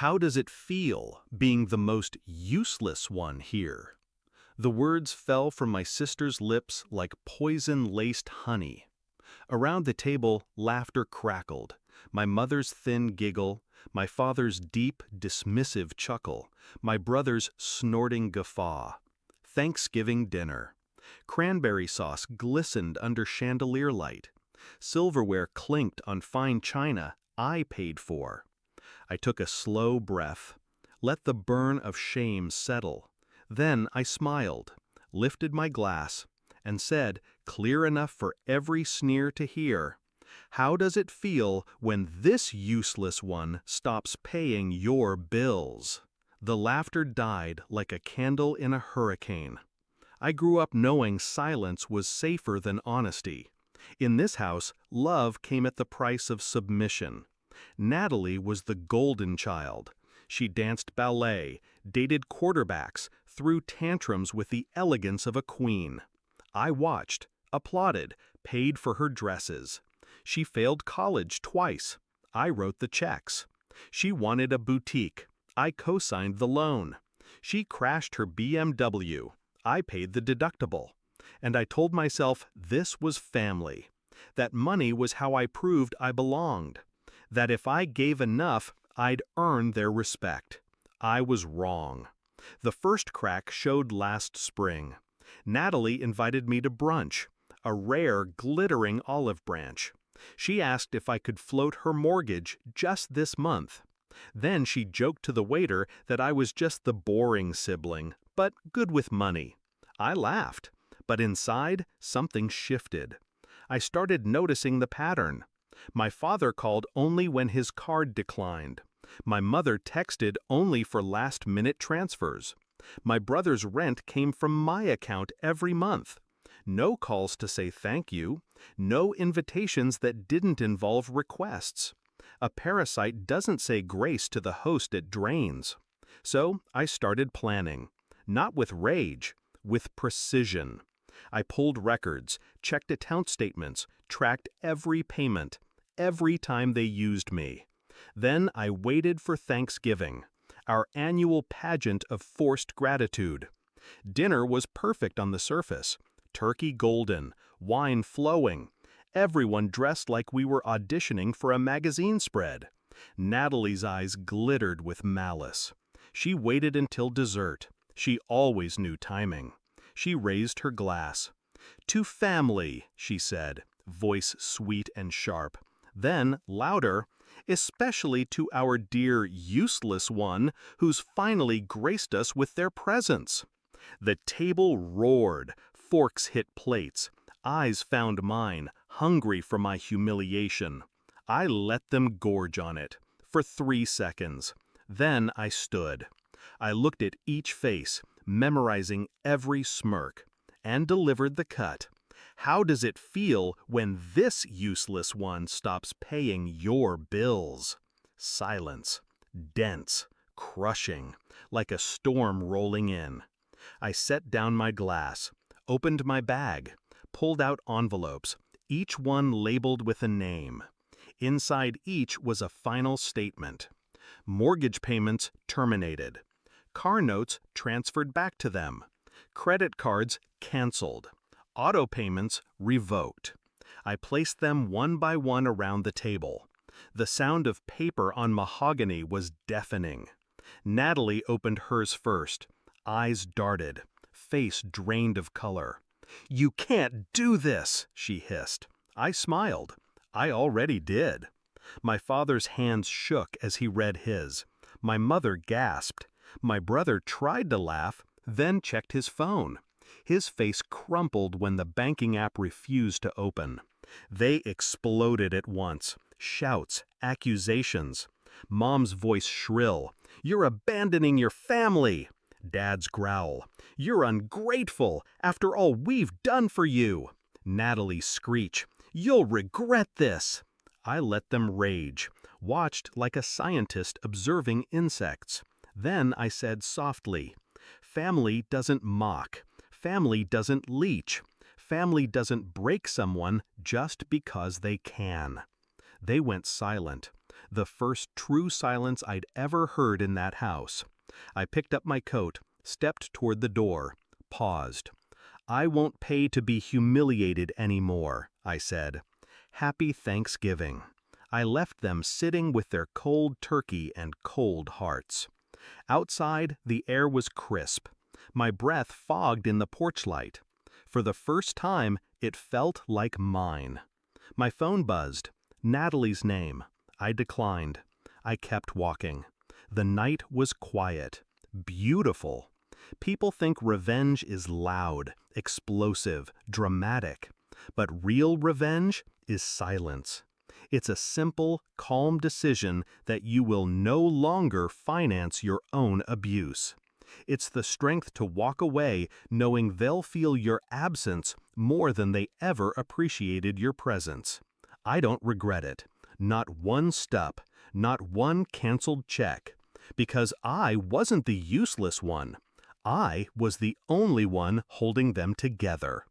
How does it feel being the most useless one here? The words fell from my sister's lips like poison-laced honey. Around the table, laughter crackled. My mother's thin giggle, my father's deep, dismissive chuckle, my brother's snorting guffaw. Thanksgiving dinner. Cranberry sauce glistened under chandelier light. Silverware clinked on fine china I paid for. I took a slow breath, let the burn of shame settle. Then I smiled, lifted my glass, and said, clear enough for every sneer to hear, "How does it feel when this useless one stops paying your bills?" The laughter died like a candle in a hurricane. I grew up knowing silence was safer than honesty. In this house, love came at the price of submission. Natalie was the golden child. She danced ballet, dated quarterbacks, threw tantrums with the elegance of a queen. I watched, applauded, paid for her dresses. She failed college twice. I wrote the checks. She wanted a boutique. I co-signed the loan. She crashed her BMW. I paid the deductible. And I told myself this was family. That money was how I proved I belonged. That if I gave enough, I'd earn their respect. I was wrong. The first crack showed last spring. Natalie invited me to brunch, a rare, glittering olive branch. She asked if I could float her mortgage just this month. Then she joked to the waiter that I was just the boring sibling, but good with money. I laughed, but inside, something shifted. I started noticing the pattern. My father called only when his card declined. My mother texted only for last-minute transfers. My brother's rent came from my account every month. No calls to say thank you. No invitations that didn't involve requests. A parasite doesn't say grace to the host it drains. So I started planning. Not with rage, with precision. I pulled records, checked account statements, tracked every payment, every time they used me. Then I waited for Thanksgiving, our annual pageant of forced gratitude. Dinner was perfect on the surface, turkey golden, wine flowing, everyone dressed like we were auditioning for a magazine spread. Natalie's eyes glittered with malice. She waited until dessert. She always knew timing. She raised her glass. "To family," she said, voice sweet and sharp. Then, louder, "especially to our dear useless one who's finally graced us with their presence." The table roared, forks hit plates, eyes found mine, hungry for my humiliation. I let them gorge on it, for 3 seconds. Then I stood. I looked at each face, memorizing every smirk, and delivered the cut. How does it feel when this useless one stops paying your bills? Silence, dense, crushing, like a storm rolling in. I set down my glass, opened my bag, pulled out envelopes, each one labeled with a name. Inside each was a final statement. Mortgage payments terminated. Car notes transferred back to them. Credit cards canceled. Auto payments revoked. I placed them one by one around the table. The sound of paper on mahogany was deafening. Natalie opened hers first. Eyes darted. Face drained of color. "You can't do this," she hissed. I smiled. I already did. My father's hands shook as he read his. My mother gasped. My brother tried to laugh, then checked his phone. His face crumpled when the banking app refused to open. They exploded at once. Shouts, accusations. Mom's voice shrill. "You're abandoning your family." Dad's growl. "You're ungrateful after all we've done for you." Natalie's screech. "You'll regret this." I let them rage, watched like a scientist observing insects. Then I said softly, "Family doesn't mock. Family doesn't leech. Family doesn't break someone just because they can." They went silent, The first true silence I'd ever heard in that house. I picked up my coat, stepped toward the door, paused. "I won't pay to be humiliated anymore," I said. "Happy Thanksgiving." I left them sitting with their cold turkey and cold hearts. Outside, the air was crisp. My breath fogged in the porch light. For the first time, it felt like mine. My phone buzzed. Natalie's name. I declined. I kept walking. The night was quiet. Beautiful. People think revenge is loud, explosive, dramatic. But real revenge is silence. It's a simple, calm decision that you will no longer finance your own abuse. It's the strength to walk away knowing they'll feel your absence more than they ever appreciated your presence. I don't regret it. Not one step, not one canceled check. Because I wasn't the useless one. I was the only one holding them together.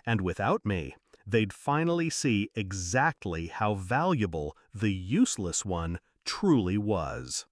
And without me, they'd finally see exactly how valuable the useless one truly was.